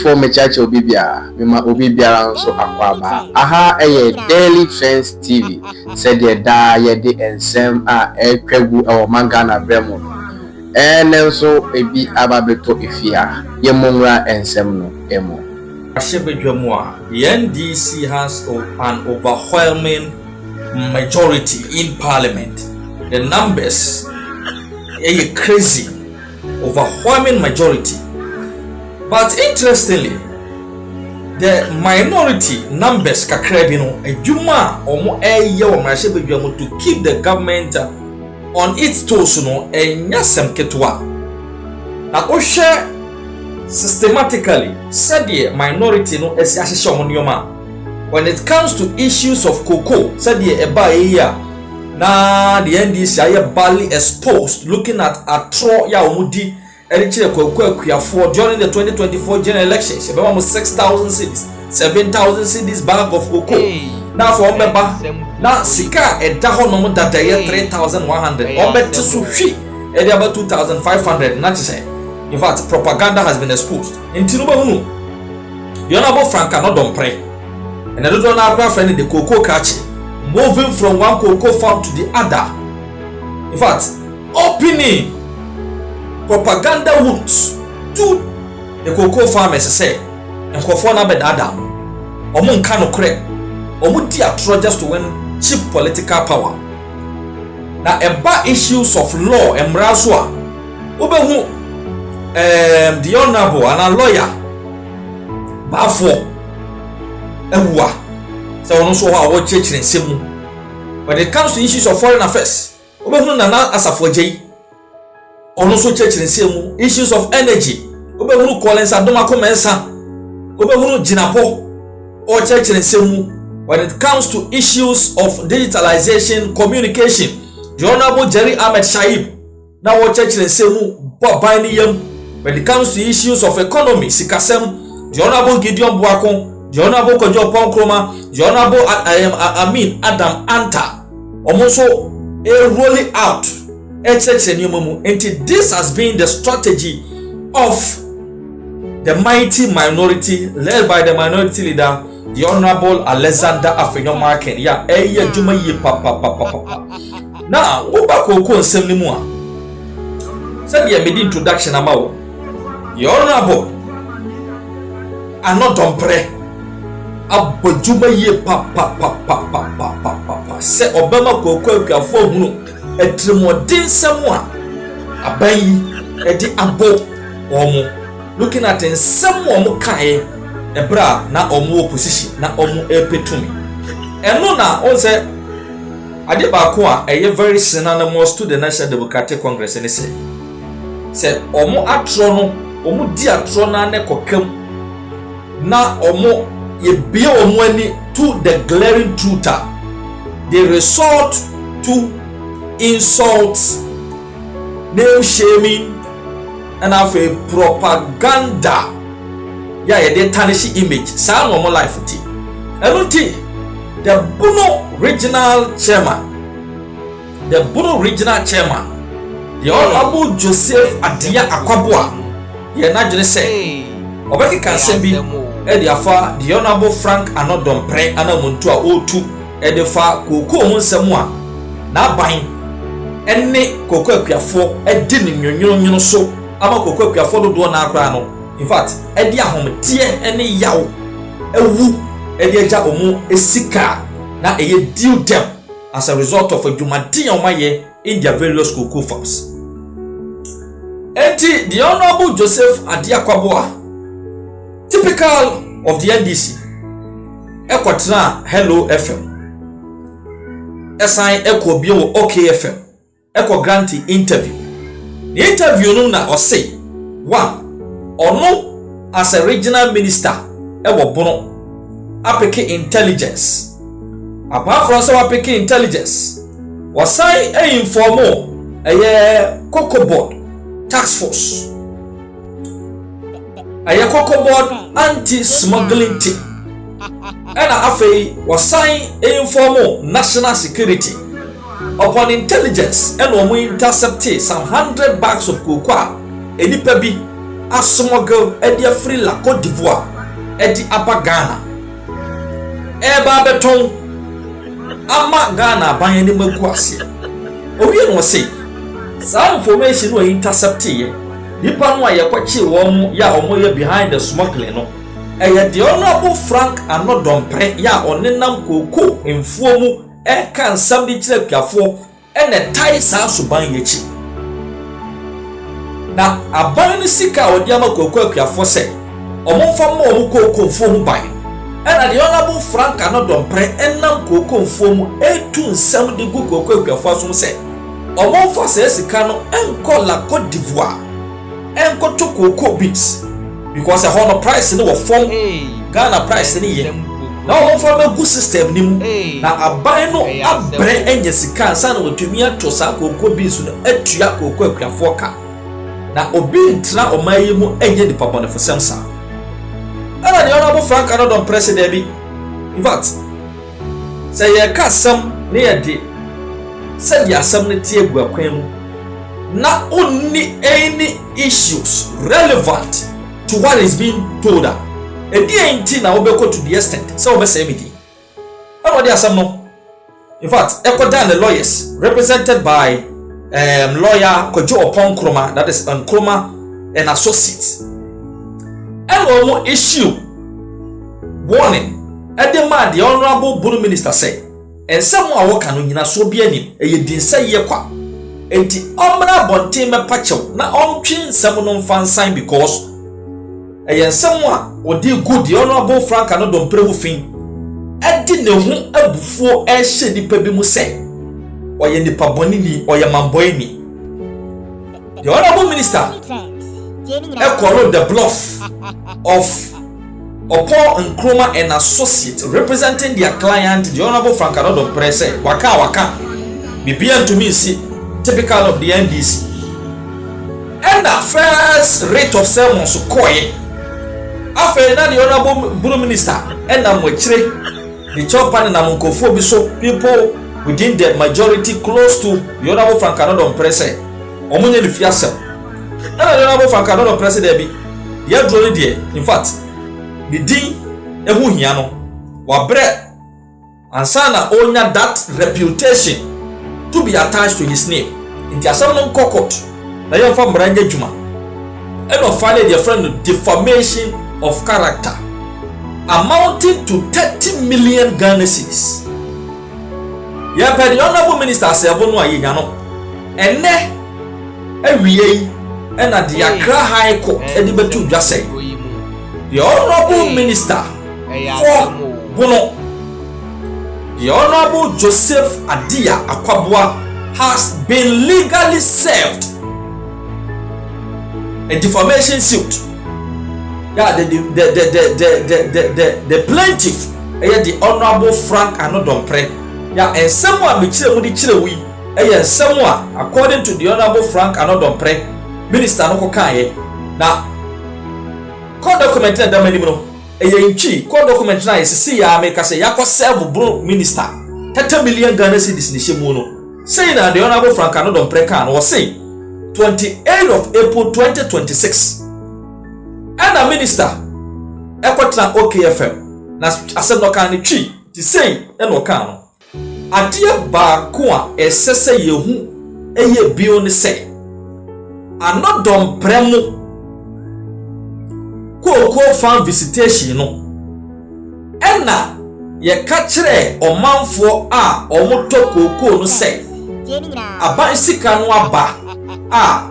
for me church obibia mema obibia nso akwaba aha daily TRENZ TV said ye da ye de ensem a etwagu e Ghana bremo nso ebi ababeto efia ye monra ensem no emo ashebedwamu a the NDC has an overwhelming majority in parliament. The numbers are crazy, overwhelming majority. But interestingly, the minority numbers kakrabino ejuma omo eye o mashebedwamu to keep the government on its toes no enyasem ketwa. Na ohwe systematically said the minority no esiahye omo when it comes to issues of cocoa said the eba here na the NDC are badly exposed looking at atro ya omudi erichire cocoa akuafo during the 2024 general elections about 6,000 cedis 7,000 cedis bag of cocoa now for member na sika eda ho no data ye 3,100 obet so hwi edi about 2,500 na say in fact propaganda has been exposed in tinubu hunu Honorable Franka no Dompreh and I don't know how friend the cocoa catch moving from one cocoa farm to the other. In fact, opening propaganda wounds to the cocoa farmers say and kofona bed adam omun kano correct omu dia just to win cheap political power. Now about issues of law and mrazwa obehu the honorable and a lawyer bafo ewa so ono so ha wo chechire nsemu when it comes to issues of foreign affairs obehunu na asafo jei ono so chechire nsemu issues of energy obehunu Collins Adomako Mensa obehunu Jinapo o chechire nsemu when it comes to issues of digitalization communication the honorable Jerry Ahmed Shaib na wo chechire nsemu boban ni yam when it comes to issues of economy sikasem the honorable Gideon Buakon the honorable Kojo Ponkroma, the honorable Adam Anta, almost rolling out until this has been the strategy of the mighty minority led by the minority leader, the honorable Alexander Afenyomarken. Yeah, Juma ye papa. Now, Uba Koko Semlimua said he made introduction about the honorable Annor Dompreh. Abojuma ye papa se Obama koko akuafo hunu etremodin semwa aban edi abo omo looking at nsem omo kae ebra na omo opposition na omo epetumi eno na on say ade ba ko a eye very synonymous to the National Democratic Congress ni say omo atro no omo di atro na ne kokam na omo ye be omwani to the glaring truth. They resort to insults, name shaming, and have a propaganda. Yeah, they tarnish image. Sound normal life. And the Bono regional chairman, the Honorable Joseph Adia Akwabua, you're not just say, Obeki can say Ediafa, the honorable Frank Annor Dompreh anamuntu a otu edifa koko mu nsemu a na ban enne koko akuafo edi ne nwonwonwono so ama koko akuafo dodo na akra no in fact edi ahomtie enne yawo ewu edi eja omu esika na eye deal them as a result of adwumadi omaye in their various cocoa farms. Enti the honorable Joseph Adia Kwaboa, typical of the NDC, Equatrina Hello FM, SI Echo Bio OK FM, Echo Granty interview. The interview no na or say one or no as a regional minister Ewo Bono apeke intelligence. Apart from so apeke intelligence, was say a informal a cocoa board task force. A cocoa board anti-smuggling team. And afei was sign informal national security upon intelligence and we intercepted some 100 bags of cocoa enipa bi asmogel edi afri la Côte d'Ivoire edi aba Ghana eba beton ama Ghana ban ni magu ase owie no say some information were intercepted nipa no ayekwachi wo ya omoye behind the smuggling no the Honorable Frank Annor Dompreh ya onenam koko mfuo mu kan sam di kire kuafo ene tai sa suban yechi na aban ni sika odi ama koko kuafo se omomfa mo omu koko mfuo mu ban ena the Honorable Frank Annor Dompreh enam koko mfuo mu etu nsam di gu koko kuafo so se omomfa se sika no enko la Côte d'Ivoire enko to koko beans because a honor price no form Ghana price ni ye na omomfa magu system ni mu na aban no abre enye sika ansa na otumi ato sa koko beans no atua koko kuafo ka na obi ntra omayi mu enye di papa no fosem sa ana the Honorable Frank Annor Dompreh se debi in fact say ye ka sam ne ye de say the asam ne tie gu akwan mu na only any issues relevant to what is being told her edi enti na obeko to the extent say obese emidi ana the asam no in fact ekoda the lawyers represented by lawyer Kojo Oponkroma, that is Nkroma and associates and omo issue warning at the man the Honorable Bono minister say and someone work no nyina so bi anim e yedin say ye kwa enti omra bonte me pachew na omtwe nsam no mfa nsan because yen someone odi good the Honorable Frank Annor Dompreh hu fin edi ne hu abufuo e hye nipa bi mu say oye nipa boni ni oye mamboy ni the Honorable minister call the bluff of Opo Nkroma and associate representing their client the Honorable Frank Annor Dompreh say waka bibian to me see typical of the NDC and the first rate of sermon so koye after na the Honorable Bono minister and na mwechire the chopan na munkofo bi so people within the majority close to the Honorable Frank Annor Dompreh say omunye ni fiasem na the Honorable Frank Annor Dompreh say debi ye drone there in fact the din ehu hia no wa bre ansana onya that reputation to be attached to his name in the asam kokot na yon fa mranje juma and of finally their friend defamation of character amounting to 30 million Ghana cedis. Yeah, but the Honorable Minister said no ayi nya no ene ewiye and at the Accra High Court edi betu dwa say the Honorable Minister for Bono, the Honorable Joseph Adia Akwabua has been legally served a defamation suit. Yeah, the plaintiff, the Honorable Frank Annor Dompreh. Yeah, and someone and someone according to the Honorable Frank Annor Dompreh, Minister no kaye na court document na da mani no eyenchi court document na yesi ya make say yakwa serve bro minister 30 million Ghana cedis ni shemu no say na the Honorable Frank Annor Dompreh kan was say 28th of April 2026 and a minister ekwatra OKFM na asem no kan ni twi ti say e no kan no ade ba ko a esese yehu eye bio ni say Annor Dompreh mu koko fan visitation no ena ye ka kire omanfo a omoto koko no say aban sika no aba a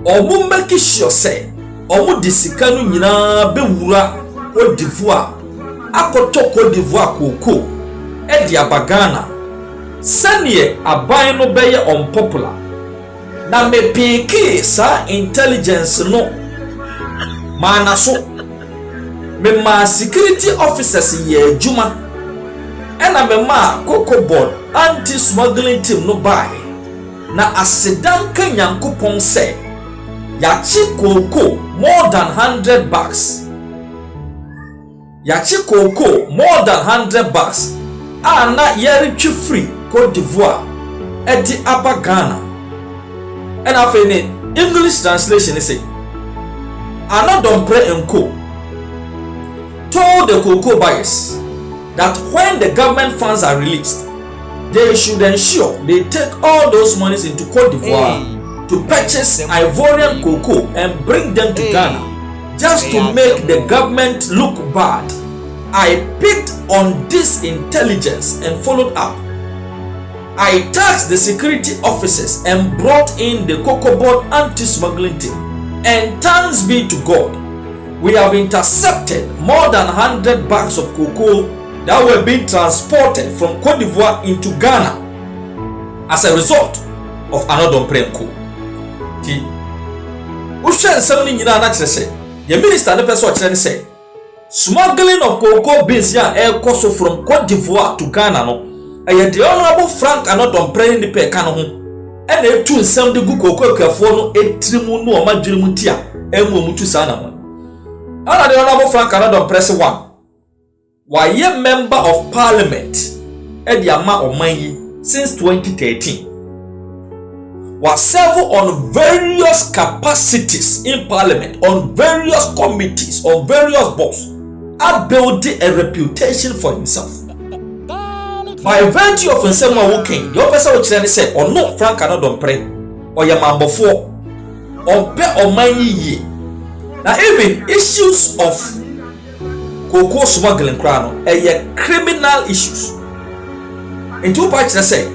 omo make sure say omo di sika no nyina bewura Côte d'Ivoire akoto Côte d'Ivoire koko e di abagana sanie aban no beye unpopular na me piki sa intelligence no mana so me ma security officers ye juma ena me ma Cocoa Board anti smuggling team no buy na asedan kan yankopon say ya chi koko more than 100 bucks ya chi koko more than 100 bucks ana yeri twi free Côte d'Ivoire edi aba Ghana ena fe ne English translation say Annor Dompreh and Co. told the cocoa buyers that when the government funds are released, they should ensure they take all those monies into Cote d'Ivoire to purchase Ivorian cocoa and bring them to Ghana, just to make the government look bad. I picked on this intelligence and followed up. I tasked the security officers and brought in the cocoa board anti-smuggling team. And thanks be to God, we have intercepted more than 100 bags of cocoa that were being transported from Cote d'Ivoire into Ghana as a result of Annor Dompreh Co. The minister the person say smuggling of cocoa beans here from Cote d'Ivoire to Ghana no. The Honorable Frank Annor Dompreh in the peka no ho and e tu nsam de gu cocoa kwafo no etrimu no o ma dwirimu tia emu mutu sa na ho. Ana the Honorable Frank Annor Dompreh se one why ye member of parliament e di ama oman yi since 2013 was serve on various capacities in parliament, on various committees, on various boards, and building a reputation for himself. By virtue of himself working, the officer which then said, or no Frank Annor Dompreh, or your man before, or pay or money. Now even issues of cocoa smuggling crown are criminal issues. In two parts say,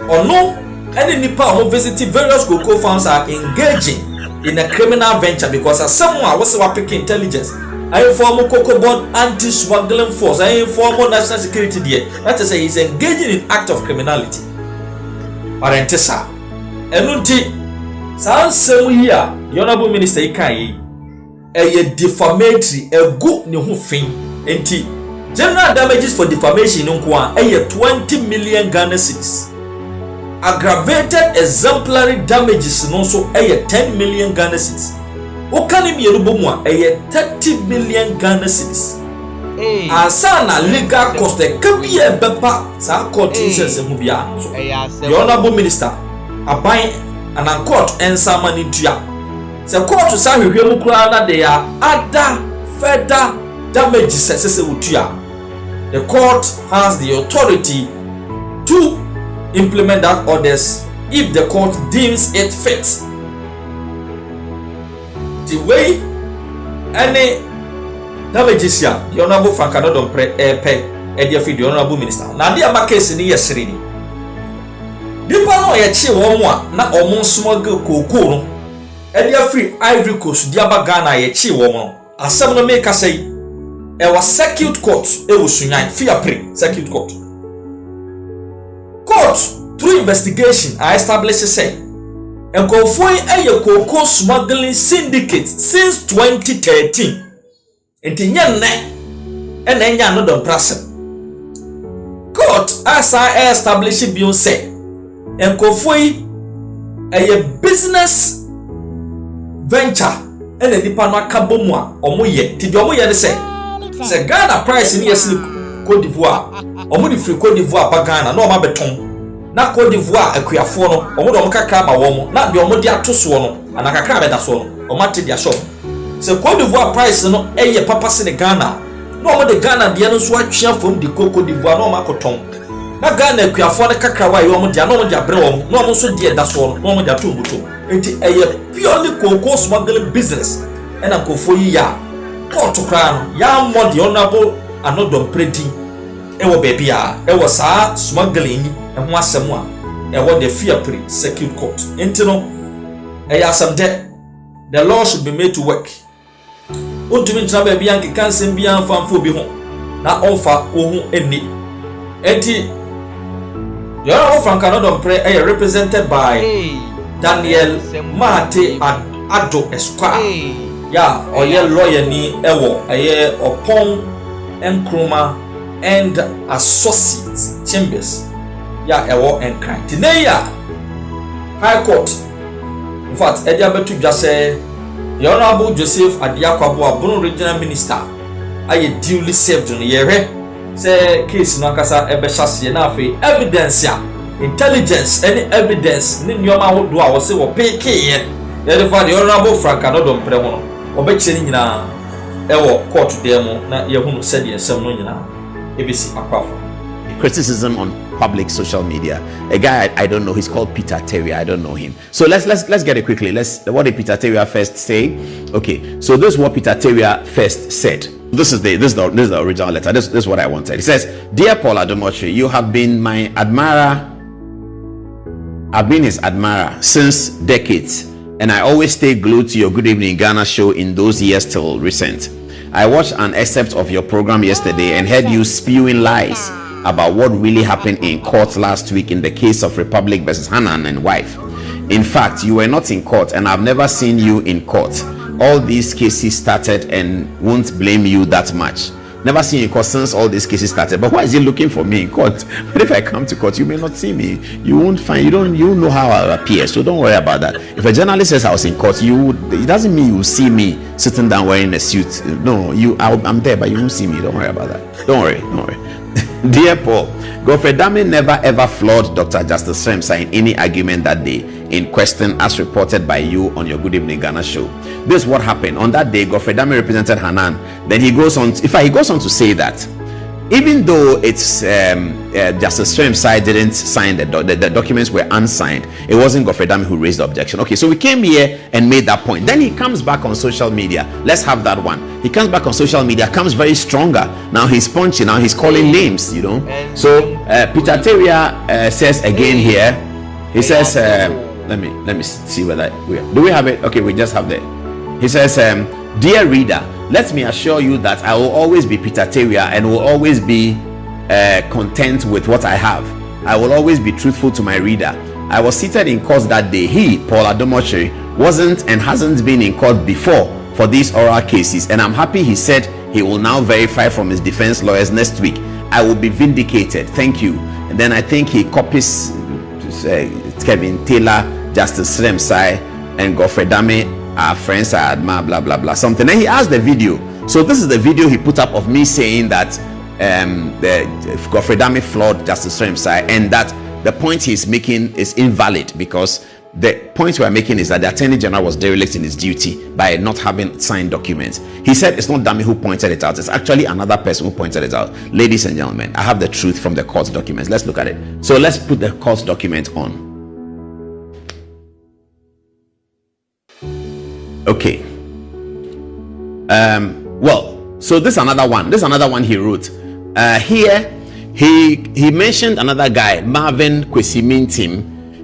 or no, any nipa who visiting various cocoa farms are engaging in a criminal venture because as someone was picking intelligence. I inform cocoa board anti-smuggling force. I inform national security there. That is, he's engaging in act of criminality. Parentesa. Enunti. Same here. The Honorable Minister Ikai. A defamatory. A good new thing. Enti. General damages for defamation in Nkwa. A 20 million Ghana cedis. Aggravated exemplary damages also a 10 million Ghana cedis. Okani mierubomwa a 30 million Ghana cedis. Asana legal cost the kabiye bepa sa court instance mubia. The Honorable Minister abai an court ensama ni tua. Se court sa hwehwe mu kura na they are other further damages sese utua. The court has the authority to implement that orders if the court deems it fit. The way any damages here, the Honorable Frank Annor Dompreh pay the Honorable Minister. Now the other case in yesterday. Nipa no ye chi wo mo na omo smuggle cocoa no. E free Ivory Coast di aba Ghana ye chi wo mo. Asem no make say e was circuit court e wo sunyan fear pre circuit court. Court through investigation I established say and confirm a cocoa smuggling syndicate since 2013. And in yan and then Annor Dompreh. Court as I established beyond say and confirm a business venture and a dipana kabomwa or moye to the omoye say Ghana price in yes Cote d'Ivoire or mudi free Cote d'Ivoire pa Ghana no ma beton. Na Cote d'Ivoire akuafo no omo do kakra ma wo mo na de omo de atoso no ana kakra be da so no omo ate dia shop se Cote d'Ivoire price no eye papa se ne Ghana no omo de Ghana de no so atwea fom de Cote d'Ivoire no omo akoton na Ghana akuafo no kakra wa ye omo de no omo de abre wo no omo so de da so no omo de atombuto enti eye purely cocoa smuggling business and akofo yi ya court kra no ya mo de Honorable Annor Dompreh ewo baby a ewo saa smuggling and one someone and what the fear pre circuit court. Intino some debt. The law should be made to work. Ultimate travel bianchi can send beyond fan for be home. Not offer any. Enti the Honorable Frank Annor Dompreh represented by Daniel Mate Ado Esquire. Yeah, or ye lawyer ni ewo aye upon Nkrumah and associates chambers. Ya ewo and kind. Today High Court. In fact, Ediabetu just say the Honorable Joseph Adiakwabo, Bono Regional Minister, I duly served on the say case no kasa ebeshase na afi evidence ya intelligence any evidence ni nyoma hodo a wo se wo peke ye Yɛde the honorable Frank no Dompreh ho no ɔbɛkyerɛ nyina ɛwɔ court demo na yɛhunu sɛdeɛ nsɛm no nyina ebesi akwafa. Criticism on public social media. A guy I don't know, he's called Peter Terry. I don't know him. So let's get it quickly. What did Peter Terry first say? Okay, so this is what Peter Terry first said. This is the original letter. This is what I wanted. He says, "Dear Paul Dompreh, you have been my admirer. I've been his admirer since decades, and I always stay glued to your Good Evening Ghana show in those years till recent. I watched an excerpt of your program yesterday and heard you spewing lies about what really happened in court last week in the case of Republic versus Hanan and wife. In fact, you were not in court, and I've never seen you in court. All these cases started, and won't blame you that much. Never seen you in court since all these cases started. But why is he looking for me in court? But if I come to court, you may not see me. You won't find. You know how I appear. So don't worry about that. If a journalist says I was in court, it doesn't mean you will see me sitting down wearing a suit. No, I'm there, but you won't see me. Don't worry about that. Don't worry. Dear Paul, Godfrey Dame never ever flawed Dr. Justice Sremsa in any argument that day in question, as reported by you on your Good Evening Ghana show. This is what happened. On that day, Godfrey Dame represented Hanan. Then he goes on to say that even though it's Justice Sremsa didn't sign the documents were unsigned, it wasn't Godfrey Dame who raised the objection. Okay, so we came here and made that point. Then he comes back on social media. Let's have that one. He comes back on social media, comes very stronger. Now he's punching. Now he's calling names. So Peter Terry says again here. He says, let me see whether do we have it. Okay, we just have it. He says, "Dear reader, let me assure you that I will always be Peter Terry and will always be content with what I have. I will always be truthful to my reader. I was seated in court that day. He, Paul Dompreh, wasn't and hasn't been in court before for these oral cases, and I'm happy he said he will now verify from his defense lawyers next week. I will be vindicated. Thank you." And then I think he copies Kevin Taylor, Justice Sremsa, and Godfrey Dame. Our friends are admire, blah blah blah, something. Then he asked the video. So this is the video he put up of me saying that Godfrey Dame flawed Justice Sremsa, and that the point he's making is invalid, because the point we are making is that the Attorney General was derelict in his duty by not having signed documents. He said it's not Dame who pointed it out, it's actually another person who pointed it out. Ladies and gentlemen, I have the truth from the court documents. Let's look at it. So let's put the court document on. Okay. So this is another one. He wrote. Here he mentioned another guy, Marvin Kwesimintim,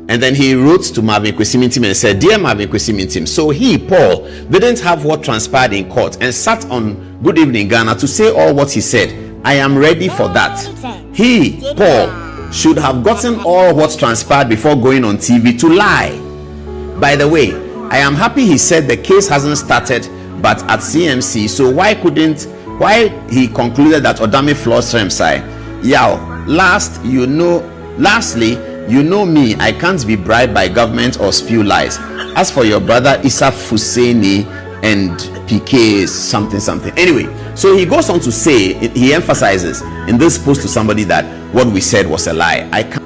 and then he wrote to Marvin Kwesimintim and said, "Dear Marvin Kwesimintim, so he, Paul, didn't have what transpired in court and sat on Good Evening Ghana to say all what he said. I am ready for that. He, Paul, should have gotten all what transpired before going on TV to lie. By the way, I am happy he said the case hasn't started but at CMC, so why he concluded that Odame flawed Sremsa. Lastly, you know me, I can't be bribed by government or spew lies. As for your brother Isaf Husseini and PK something. Anyway, so he goes on to say, he emphasizes in this post to somebody that what we said was a lie. I can't